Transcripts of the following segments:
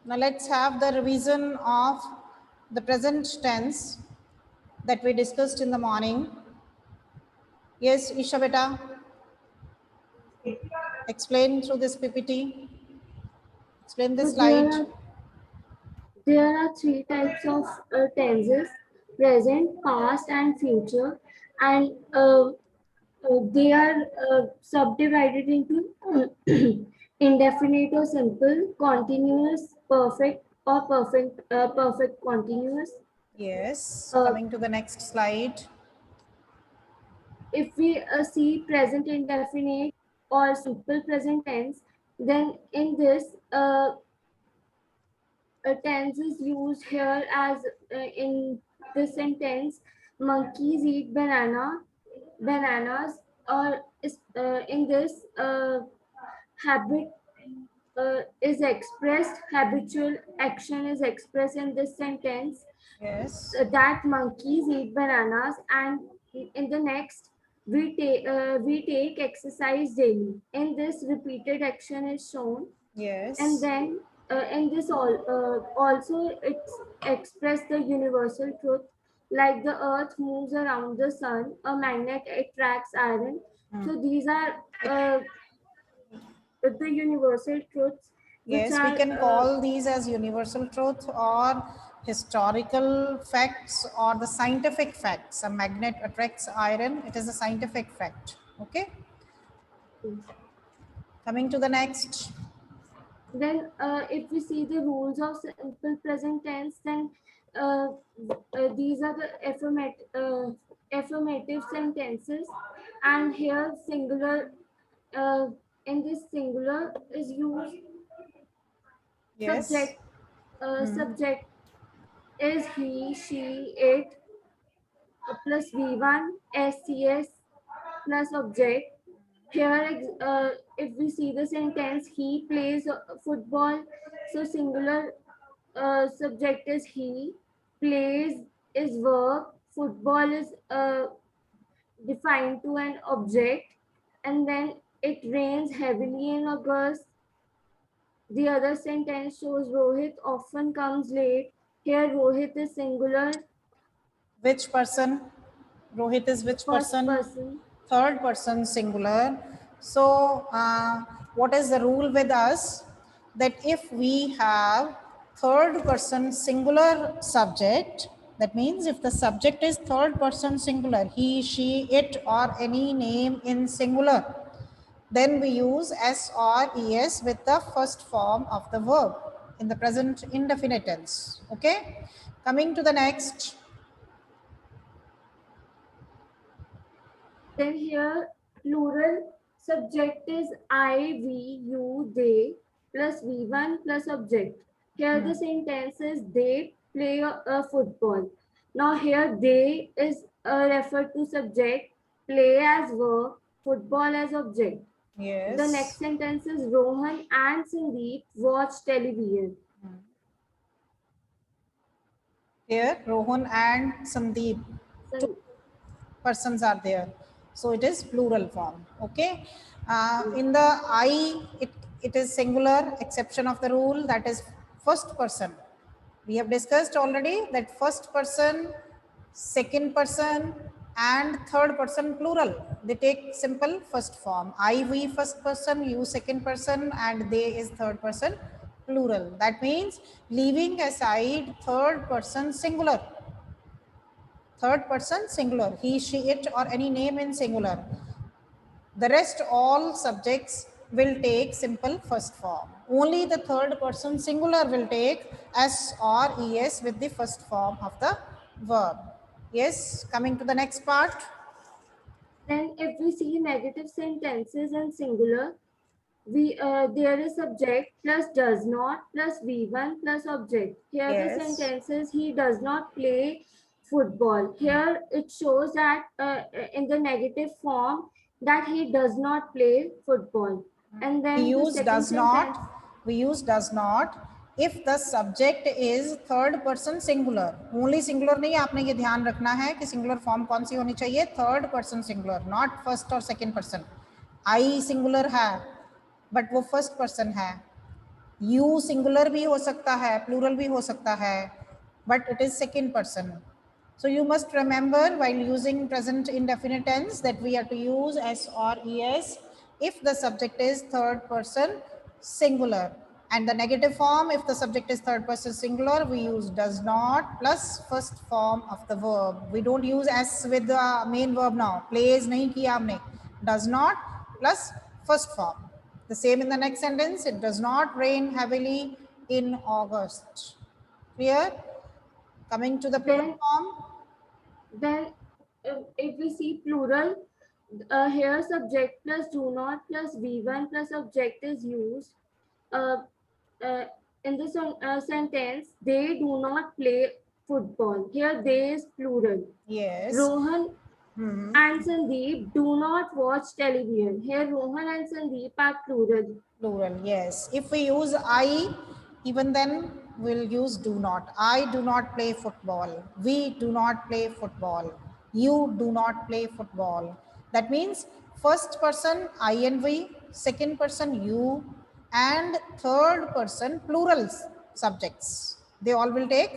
Now let's have the revision of the present tense that we discussed in the morning. Yes, Isha beta, explain through this PPT. Explain this slide. There are three types of tenses: present, past, and future, and they are subdivided into indefinite or simple, continuous, perfect, or perfect continuous. Yes, coming to the next slide. If we see present indefinite or simple present tense, then in this tense is used here as in this sentence: monkeys eat bananas, or in this habit is expressed, habitual action is expressed in this sentence, Yes. that monkeys eat bananas, and in the next, we take exercise daily. In this, repeated action is shown, and Yes. then in this also it's express the universal truth, like the earth moves around the sun, a magnet attracts iron. So these are the universal truths which Yes, we are can call these as universal truth or historical facts or the scientific facts. A magnet attracts iron. It is a scientific fact. Okay. Coming to the next. then if we see the rules of simple present tense, then uh, these are the affirmative sentences, and here singular, in this singular is used. Yes. Subject is he, she, it, plus v1 scs plus object. Here if we see the sentence, he plays football, so singular subject is he, plays is verb, football is defined to an object, and then it rains heavily in August. The other sentence shows Rohit often comes late. Here Rohit is singular. Which person? Rohit is which First person? person. Third person singular. So what is the rule with us? That if we have third person singular subject, that means if the subject is third person singular, he, she, it, or any name in singular, then we use S or ES with the first form of the verb in the present indefinite tense. Okay. Coming to the next. Then here plural subject is I, we, you, they, plus v1 plus object. Here the sentence is they play a football. Now here they is referred to subject, play as verb, football as object. The next Yes. sentence is Rohan and Sandeep watch television. Here, Rohan and Sandeep, two persons are there. So it is plural form. Okay. In the I, it is singular, exception of the rule, that is first person. We have discussed already that first person, second person, and third person plural. They take simple first form. I, we first person, you second person, and they is third person plural. That means leaving aside third person singular. Third person singular, he, she, it, or any name in singular. The rest all subjects will take simple first form. Only the third person singular will take S or ES with the first form of the verb. Yes, coming to the next part. Then if we see negative sentences in singular, there is subject plus does not plus v1 plus object. Here the Yes. sentence is he does not play football. Here it shows that in the negative form that he does not play football. And We then the use second does not. sentence. We use does not if the subject is third person singular. Only singular नहीं, आपने ये ध्यान रखना है कि singular form कौन सी होनी चाहिए, third person singular, not first or second person. I singular है but वो first person है, You singular भी हो सकता है, plural भी हो सकता है, but it is second person. So you must remember while using present indefinite tense that we have to use s or es if the subject is third person singular. And the negative form, if the subject is third person singular, we use does not plus first form of the verb. We don't use s with the main verb now. Plays nahi kiya humne. Does not plus first form. The same in the next sentence. It does not rain heavily in August. Clear? Coming to the plural form. Then if we see plural, here subject plus do not plus V1 plus object is used. Uh, uh, in this sentence, they do not play football. Here they is plural. Yes. Rohan and Sandeep do not watch television. Here Rohan and Sandeep are plural. Plural, yes. If we use I, even then we'll use do not. I do not play football. We do not play football. You do not play football. That means first person I and we, second person you, and third person plurals subjects. They all will take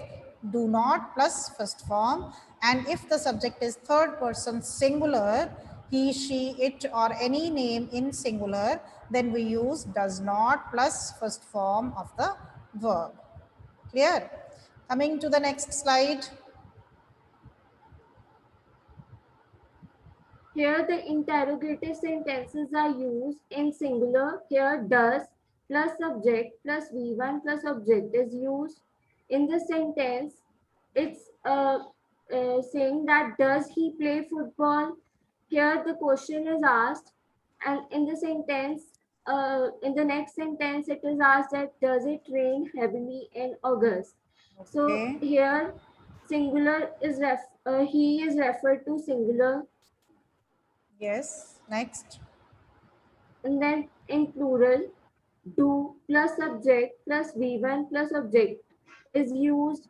do not plus first form. And if the subject is third person singular, he, she, it, or any name in singular, then we use does not plus first form of the verb. Clear? Coming to the next slide. Here the interrogative sentences are used in singular. Here does plus subject plus V1 plus object is used. In the sentence, it's saying that does he play football? Here the question is asked, and in the sentence, in the next sentence, it is asked that does it rain heavily in August? So Okay. here singular is he is referred to singular. Yes. Next. And then in plural, do plus subject plus V1 plus object is used.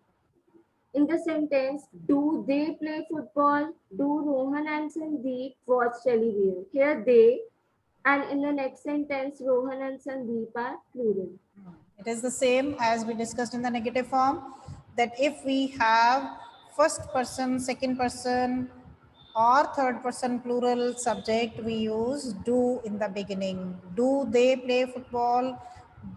In the sentence, do they play football? Do Rohan and Sandeep watch television? Here they, and in the next sentence, Rohan and Sandeep are plural. It is the same as we discussed in the negative form, that if we have first person, second person, or third person plural subject, we use do in the beginning. Do they play football?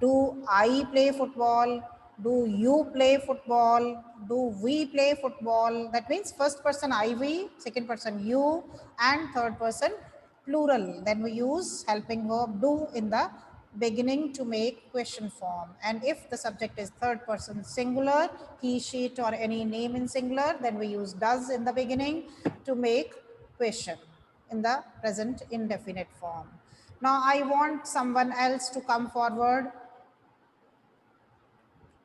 Do I play football? Do you play football? Do we play football? That means first person I, we, second person you, and third person plural. Then we use helping verb do in the beginning to make question form. And if the subject is third person singular, he, she, it, or any name in singular, then we use does in the beginning to make question in the present indefinite form. Now I want someone else to come forward.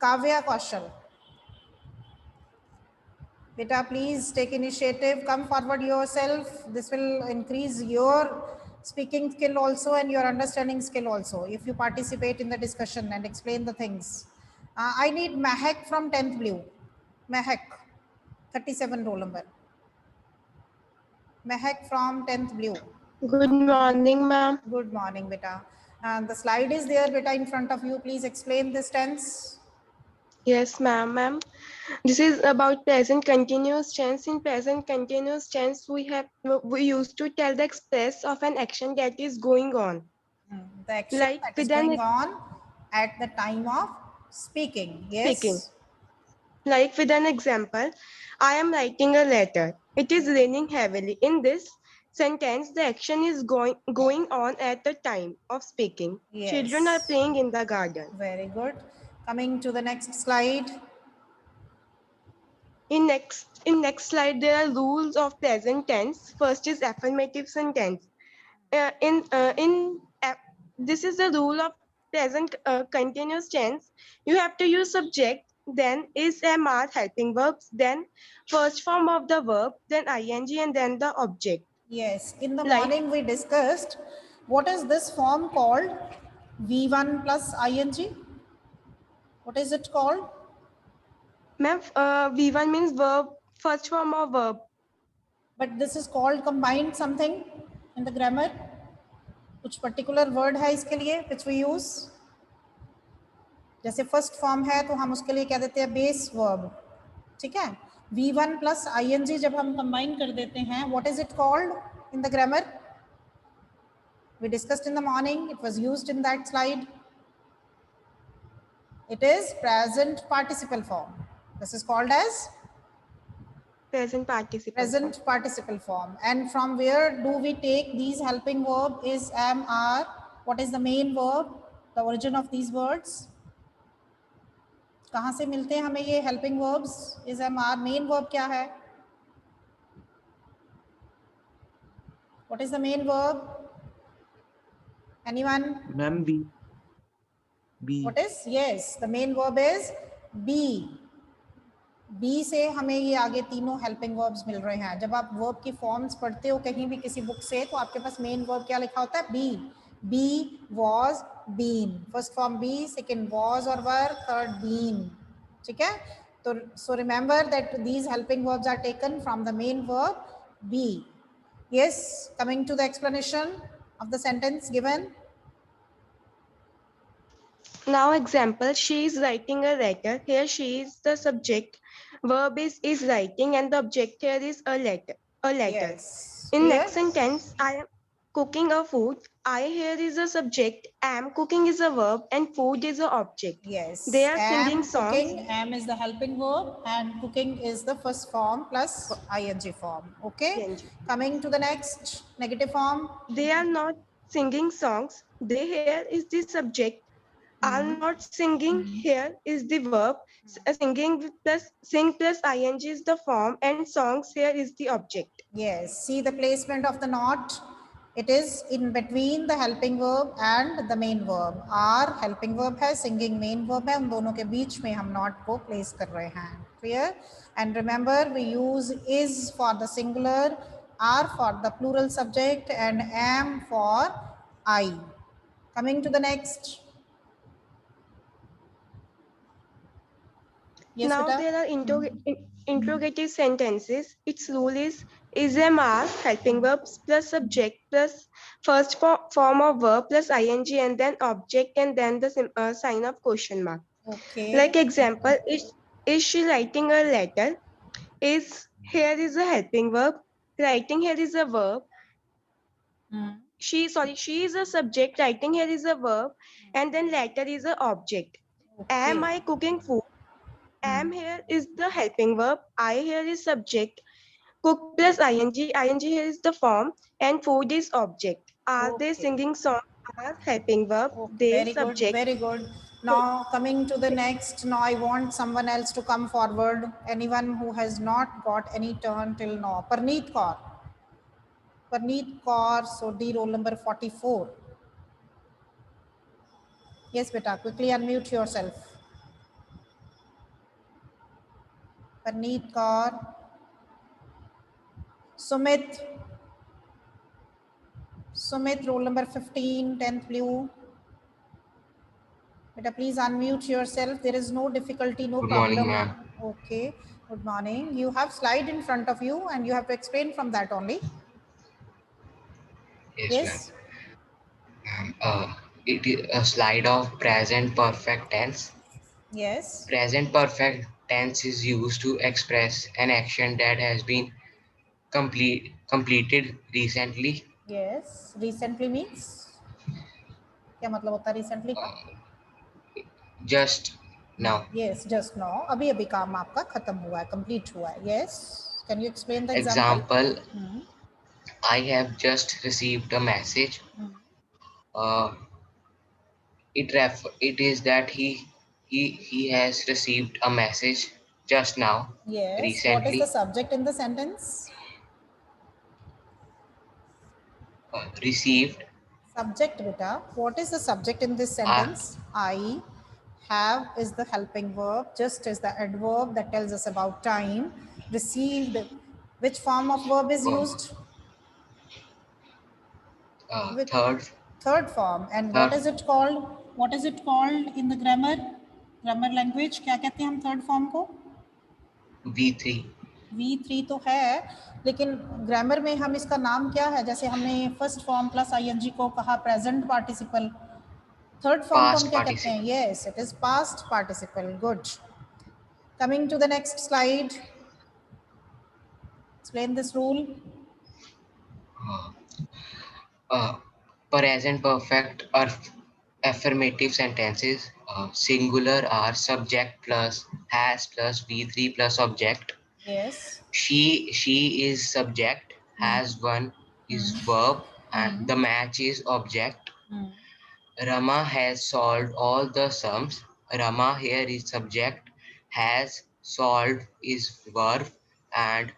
Kavya Kaushal. Beta, please take initiative, come forward yourself. This will increase your speaking skill also and your understanding skill also if you participate in the discussion and explain the things. I need Mahek from 10th Blue. Mahek, 37 roll number. Mahek from 10th Blue. Good morning, ma'am. Good morning, beta. The slide is there, beta, in front of you. Please explain this tense. Yes, ma'am. This is about present continuous tense. In present continuous tense, we used to tell the express of an action that is going on. The action Like that is with an going on at the time of speaking. Yes. speaking. Like with an example, I am writing a letter. It is raining heavily. In this sentence, the action is going on at the time of speaking. Yes. Children are playing in the garden. Very good. Coming to the next slide. In next slide, there are rules of present tense. First is affirmative sentence. This is the rule of present continuous tense. You have to use subject, then is, am, are helping verbs, then first form of the verb, then ing, and then the object. Yes. In the Like- morning we discussed what is this form called? V1 plus ing. What is it called? Ma'am, V1 means verb, first form of verb. But this is called combined something in the grammar. कुछ particular word है इसके लिए which we use? जैसे first form है तो हम उसके लिए क्या देते हैं, बेस वर्ब, ठीक है। V1 प्लस ing जब हम कंबाइन कर देते हैं, what is it called in the grammar? We discussed in the morning, it was used in that slide. It is present participle form. This is called as present participle present form. participle form. And from where do we take these helping verb? Is, am, are. What is the main verb? The origin of these words? कहाँ से मिलते हैं हमें ये helping verbs? Is, am, are. Main verb क्या है? What is the main verb? Anyone? Ma'am, be. What is? Yes, the main verb is be. Be से हमें ये आगे तीनों हेल्पिंग वर्ब्स मिल रहे हैं। जब आप वर्ब की फॉर्म्स पढ़ते हो कहीं भी किसी बुक से, तो आपके पास मेन वर्ब क्या लिखा होता है? Be. Be, was, been. First form be, second was और वर, थर्ड बीन, ठीक है। तो so remember that these helping verbs are taken from the main verb be. Yes, coming to the explanation of the sentence given. Now example, she is writing a letter. Here she is the subject. Verb is writing and the object here is a letter. Yes. In Clear? next sentence, I am cooking a food. I here is a subject. Am cooking is a verb and food is a object. Yes. They are singing Am, songs. cooking, am is the helping verb and cooking is the first form plus ing form. Okay. ING. Coming to the next negative form. They are not singing songs. They here is the subject. Are not singing here is the verb. Singing plus sing plus ing is the form and songs here is the object. Yes. See the placement of the not. It is in between the helping verb and the main verb. Are helping verb है, singing main verb है, उन दोनों के बीच में हम not को place कर रहे हैं. Clear? And remember we use is for the singular, are for the plural subject and am for I. Coming to the next. Yes, Now beta? there are interrogative sentences. Its rule is am are helping verbs plus subject plus first form of verb plus ing and then object and then the sign of question mark. Okay. Like example, is she writing a letter? Is here is a helping verb. Writing here is a verb. She is a subject. Writing here is a verb and then letter is a object. Okay. Am I cooking food? Am here is the helping verb. I here is subject. Cook plus ing. Ing here is the form and food is object. Are they Okay. singing song? Are helping verb. Okay, They very subject. good, very good. Now coming to the next, now I want someone else to come forward. Anyone who has not got any turn till now. Parneet Kaur. Parneet Kaur, so D roll number 44. Yes, beta, quickly unmute yourself. Parneet Kaur. Sumit. Sumit, roll number 15, 10th blue. Beta, please unmute yourself. There is no difficulty, no Good problem. morning, ma'am. Okay, good morning. You have slide in front of you and you have to explain from that only. Yes, ma'am. It is a slide of present perfect tense. Yes. Present perfect tense is used to express an action that has been completed recently. Yes. Recently means? क्या मतलब होता है recently का? Just now. Yes, just now. अभी अभी काम आपका खत्म हुआ है, complete हुआ है. Yes. Can you explain the example? I have just received a message. It is that he has received a message just now. Yes. Recently. What is the subject in the sentence? Received. Subject, beta. What is the subject in this sentence? I. Have is the helping verb. Just is the adverb that tells us about time. Received. Which form of verb is used? Third form. And what is it called? What is it called in the grammar? Grammar language. क्या कहते हैं हम third form को? V3. V3 तो है, लेकिन grammar में हम इसका नाम क्या है? जैसे हमने फर्स्ट फॉर्म प्लस ing को कहा प्रेजेंट पार्टिसिपल, थर्ड फॉर्म को Past हम क्या कहते हैं? participle. Yes, it is past participle. Good. Coming to the next slide. Explain this rule. Uh, Present perfect or affirmative sentences, singular are subject plus has plus V3 plus object. Yes. She is subject, has one is verb, and the match is object. Hmm. Rama has solved all the sums. Rama here is subject, has solved is verb, and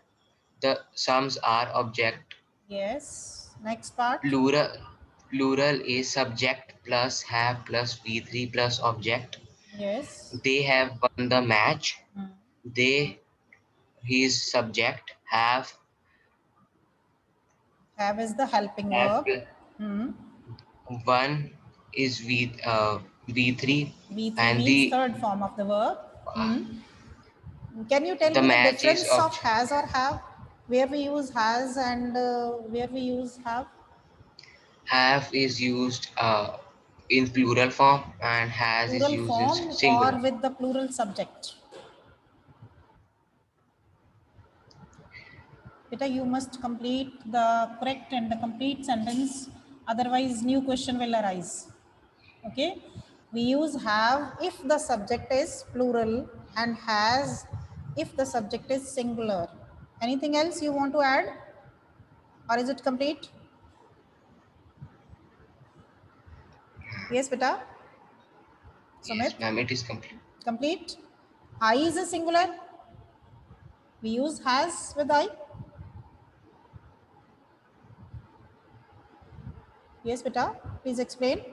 the sums are object. Yes. Next part. Plural is subject plus have plus V3 plus object. Yes. They have won the match. Hmm. They, his subject, have Have is the helping verb. Hmm. one is V3 V3 and means third form of the verb. Hmm. Can you tell the me the match is difference of has or have? Where we use has and where we use have? have is used in plural form and has is Plural used in form or singular. with the plural subject? Beta, you must complete the correct and the complete sentence. Otherwise, new question will arise. Okay. We use have if the subject is plural and has if the subject is singular. Anything else you want to add? Or is it complete? Yes, beta. Sumit, Yes, ma'am, it is complete. complete. I is a singular. We use has with I. Yes, beta. Please explain.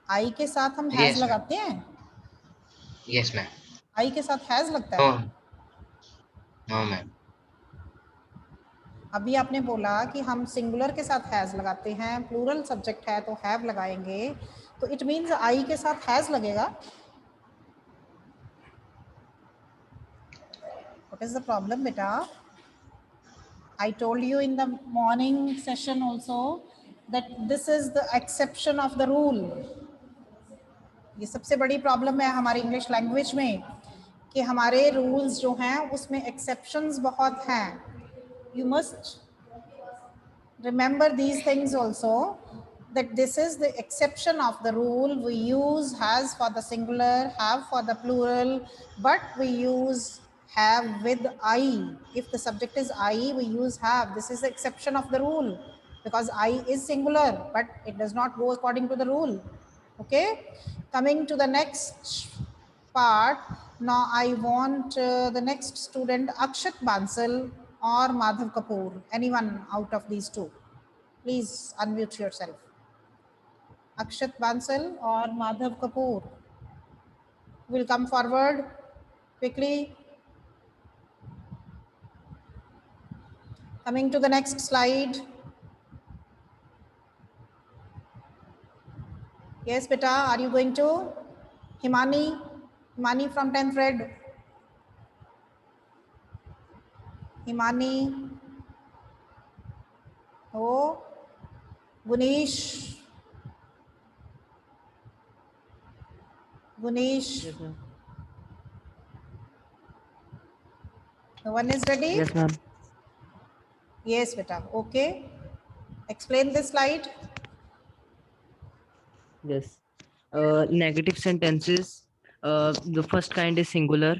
I के साथ हम has Yes, ma'am. लगाते हैं. Yes, ma'am. I के साथ has लगता है. No, no, ma'am. अभी आपने बोला कि हम सिंगुलर के साथ हैज लगाते हैं, प्लूरल सब्जेक्ट है तो हैव लगाएंगे, तो इट मीन्स आई के साथ हैज लगेगा. व्हाट इज द प्रॉब्लम बेटा? I told you in the morning session also that this is the exception of the rule. ये सबसे बड़ी प्रॉब्लम है हमारी इंग्लिश लैंग्वेज में कि हमारे रूल्स जो हैं उसमें एक्सेप्शंस बहुत हैं. You must remember these things also, that this is the exception of the rule. We use has for the singular, have for the plural, but we use have with I. If the subject is I, we use have. This is the exception of the rule because I is singular, but it does not go according to the rule. Okay, coming to the next part. Now I want the next student, Akshat Bansal or Madhav Kapoor. Anyone out of these two. Please unmute yourself. Akshat Bansal or Madhav Kapoor will come forward quickly. Coming to the next slide. Yes, beta, are you going to? Himani? Himani from 10th Red. Himani. Oh, Gunesh. Gunesh. Yes, ma'am. No one is ready? Yes, ma'am. Yes, beta. Okay. Explain this slide. Yes. Negative sentences. The first kind is singular.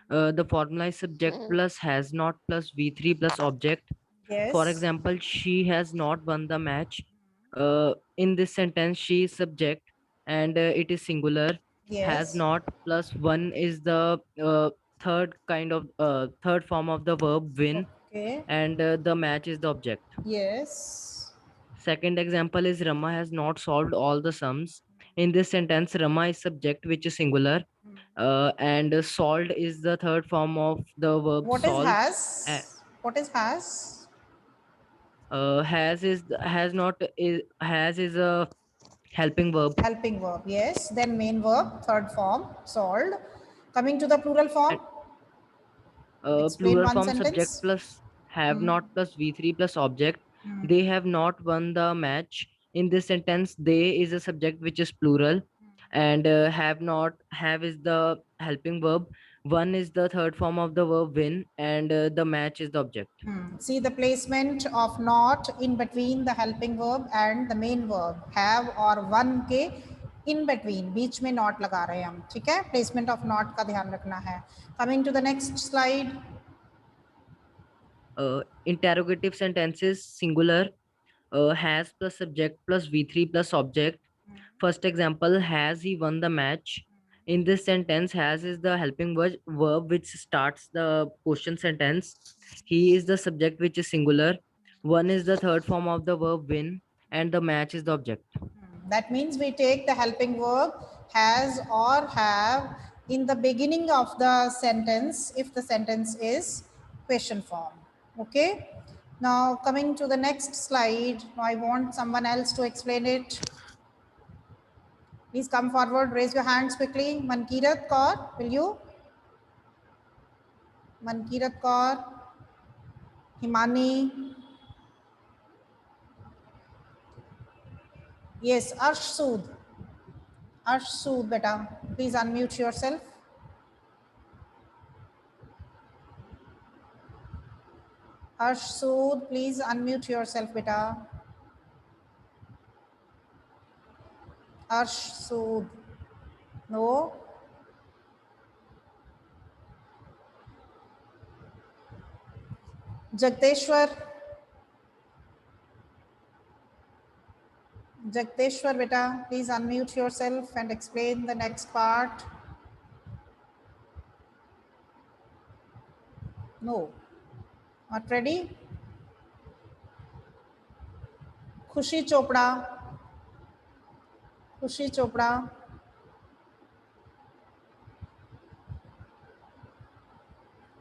The formula is subject plus has not plus V3 plus object. Yes. For example, she has not won the match. In this sentence, she is subject and it is singular. Yes. Has not plus one is the third form of the verb win, Okay. and the match is the object. Yes. Second example is Rama has not solved all the sums. In this sentence, Rama is subject, which is singular, and solved is the third form of the verb What is solve. has? What is has? Has is a helping verb. Helping verb. Yes. Then main verb, third form, solved. Coming to the plural form. Explain Plural one form sentence. subject plus have not plus V3 plus object. They have not won the match. In this sentence, they is a subject which is plural, and have not, have is the helping verb. One is the third form of the verb win, and the match is the object. See the placement of not in between the helping verb and the main verb. Have और one के in between, बीच में not लगा रहे हैं हम, ठीक है? Placement of not का ध्यान रखना है. Coming to the next slide. Interrogative sentences singular, has plus subject plus v3 plus object. First example, has he won the match? In this sentence, has is the helping verb which starts the question sentence. He is the subject which is singular. One is the third form of the verb win, and the match is the object. That means we take the helping verb has or have in the beginning of the sentence if the sentence is question form. Okay. Now coming to the next slide. Now I want someone else to explain it. Please come forward, raise your hands quickly. Mankirat Kaur, will you? Mankirat Kaur, Himani. Yes, Arsh Sood. Arsh Sood, beta, please unmute yourself. Arsh Sood, please unmute yourself, beta. Arsh Sood. No. Jagdeshwar. Jagdeshwar, beta, please unmute yourself and explain the next part. No. Not ready? Khushi Chopra. Khushi Chopra.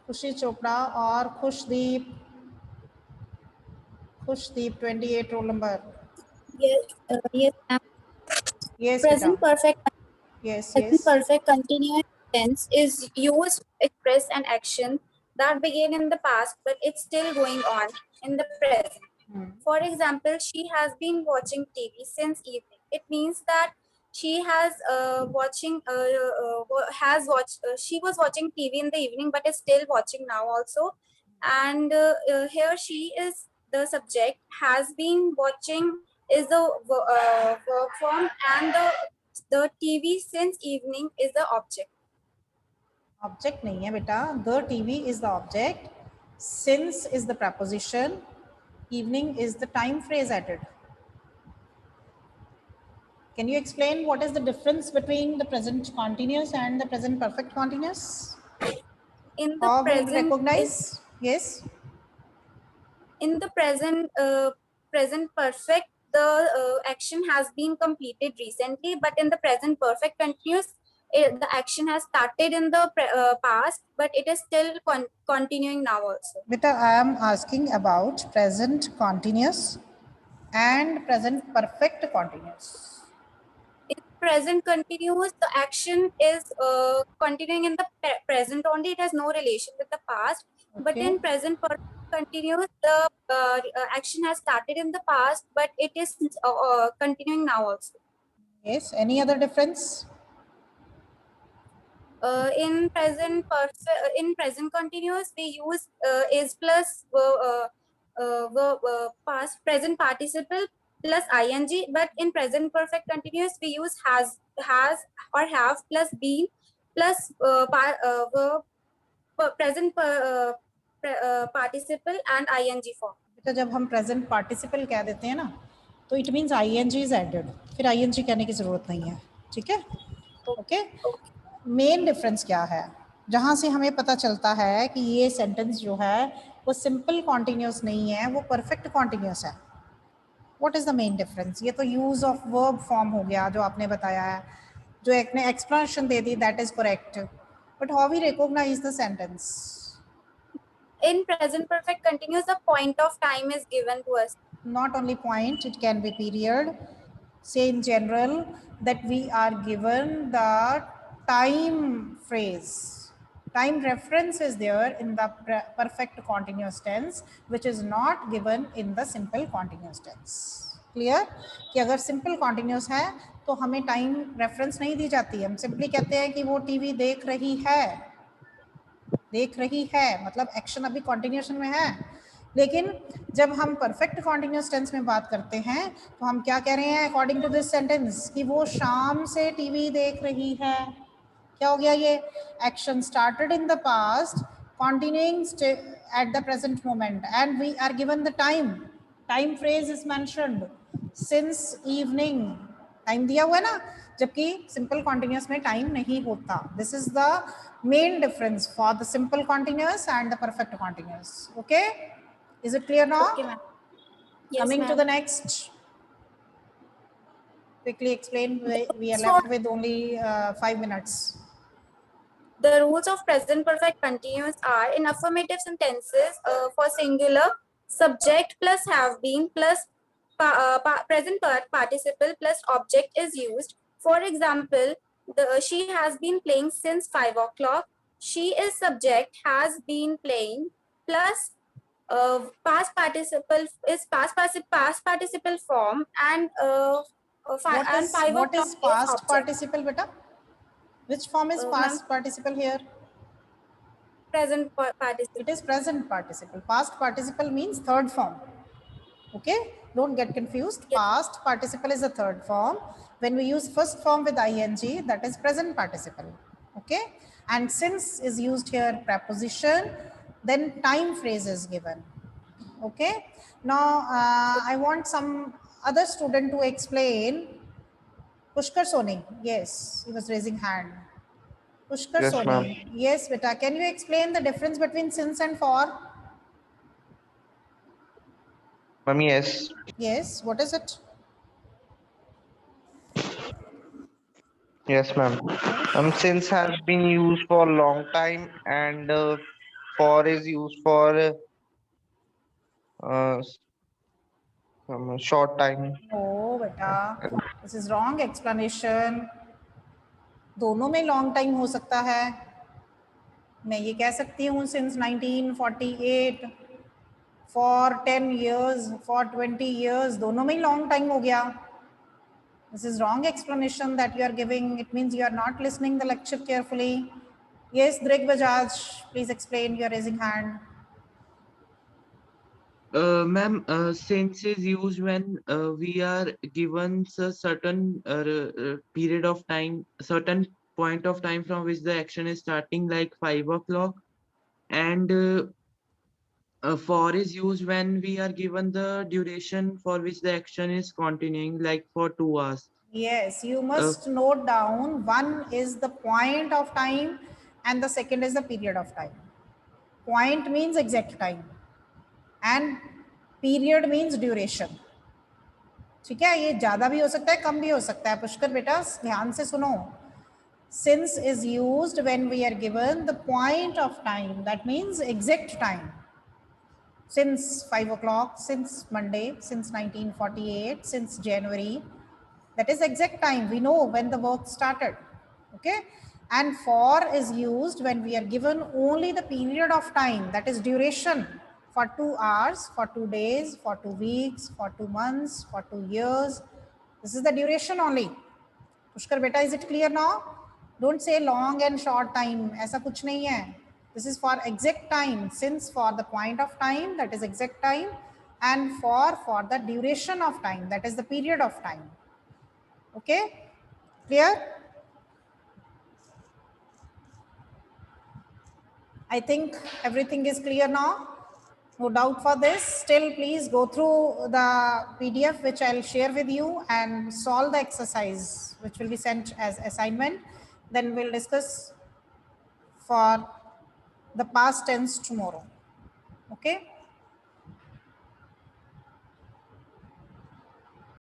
Khushi Chopra or Khushdeep. Khushdeep, 28 roll number. Yes, yes, ma'am. Yes, Present beta. perfect, Yes, present yes. perfect continuous tense is used to express an action that began in the past, but it's still going on in the present. For example, she has been watching TV since evening. It means that she has she was watching TV in the evening, but is still watching now also. And here she is the subject. Has been watching is the verb form, and the TV since evening is the object. Object nahi hai beta. The TV is the object. Since is the preposition. Evening is the time phrase added. Can you explain what is the difference between the present continuous and the present perfect continuous? In the How we'll present, recognize? Yes. in the present perfect, the action has been completed recently, but in the present perfect continuous, the action has started in the past, but it is still continuing now also. Beta, I am asking about present continuous and present perfect continuous. In present continuous, the action is continuing in the present only. It has no relation with the past. But Okay. in present perfect continuous, the action has started in the past, but it is continuing now also. Yes. Any other difference? In present continuous, we use is plus past present participle plus ing, but in present perfect continuous we use has or have plus been plus verb present participle and ing form. बेटा जब हम present participle कह देते हैं ना, तो it means ing is added. फिर ing कहने की जरूरत नहीं है, ठीक है? ओके. मेन डिफरेंस क्या है? जहाँ से हमें पता चलता है कि ये सेंटेंस जो है वो सिंपल कॉन्टिन्यूस नहीं है, वो परफेक्ट कॉन्टिन्यूस है. What is the main difference? ये तो यूज ऑफ वर्ब फॉर्म हो गया जो आपने बताया है, जो एक ने एक्सप्लेनेशन दे दी, that is correct, but how we recognise the sentence? In present perfect continuous, the point of time is given to us. Not only point, it can be period. Say in general that we are given the time phrase. Time reference is there in the perfect continuous tense, which is not given in the simple continuous tense. Clear? कि अगर simple continuous है तो हमें time reference नहीं दी जाती है, हम simply कहते हैं कि वो टीवी देख रही है, मतलब एक्शन अभी continuation में है. लेकिन जब हम perfect continuous tense में बात करते हैं तो हम क्या कह रहे हैं according to this sentence कि वो शाम से टीवी देख रही है. क्या हो गया ये? Action started in the past, continuing at the present moment, and we are given the time. Time phrase is mentioned. Since evening. Time दिया हुआ है ना, जबकि simple continuous में time नहीं होता. This is the main difference for the simple continuous and the perfect continuous. Okay? Is it clear now? Okay, ma'am. Yes, Coming to ma'am. the next. Quickly explain. We are So- left with only 5 minutes. The rules of present perfect continuous are in affirmative sentences for singular, subject plus have been plus present participle plus object is used. For example, she has been playing since 5 o'clock. She is subject, has been playing plus past participle is past participle form and five What o'clock is past object. participle, beta? Which form is Ma'am, past participle here? Present participle. It is present participle. Past participle means third form. Okay, don't get confused. Yes. Past participle is the third form. When we use first form with ing, that is present participle. Okay, and since is used here preposition, then time phrase is given. Okay, now I want some other student to explain. Pushkar Soni, yes, he was raising hand. Pushkar Yes, Soni, ma'am. yes, beta. Can you explain the difference between since and for? Ma'am, yes. Yes, what is it? Yes, ma'am. Since has been used for long time and for is used for some short time. No, beta. This is wrong explanation. दोनों में long time हो सकता है. मैं ये कह सकती हूँ since 1948 for 10 years, for 20 years, दोनों में ही लॉन्ग टाइम हो गया. This is wrong explanation that you are giving. It means you are not listening the lecture carefully. Yes, Drig Bajaj, please explain. You are raising hand. Ma'am, since is used when we are given a certain period of time, certain point of time from which the action is starting, like 5 o'clock, and for is used when we are given the duration for which the action is continuing, like for 2 hours. Yes, you must note down one is the point of time and the second is the period of time. Point means exact time and period means duration. ठीक है, ये ज़्यादा भी हो सकता है, कम भी हो सकता है. पुष्कर बेटा ध्यान से सुनो. Since is used when we are given the point of time, that means exact time. Since 5 o'clock, since Monday, since 1948, since January, that is exact time. We know when the work started. Okay, and for is used when we are given only the period of time, that is duration, for 2 hours, for 2 days, for 2 weeks, for 2 months, for 2 years. This is the duration only. Pushkar beta, is it clear now? Don't say long and short time. ऐसा कुछ नहीं है. This is for exact time. Since for the point of time, that is exact time, and for the duration of time, that is the period of time. Okay, clear? I think everything is clear now. No doubt for this. Still, please go through the PDF which I'll share with you and solve the exercise which will be sent as assignment. Then we'll discuss for the past tense tomorrow. Okay.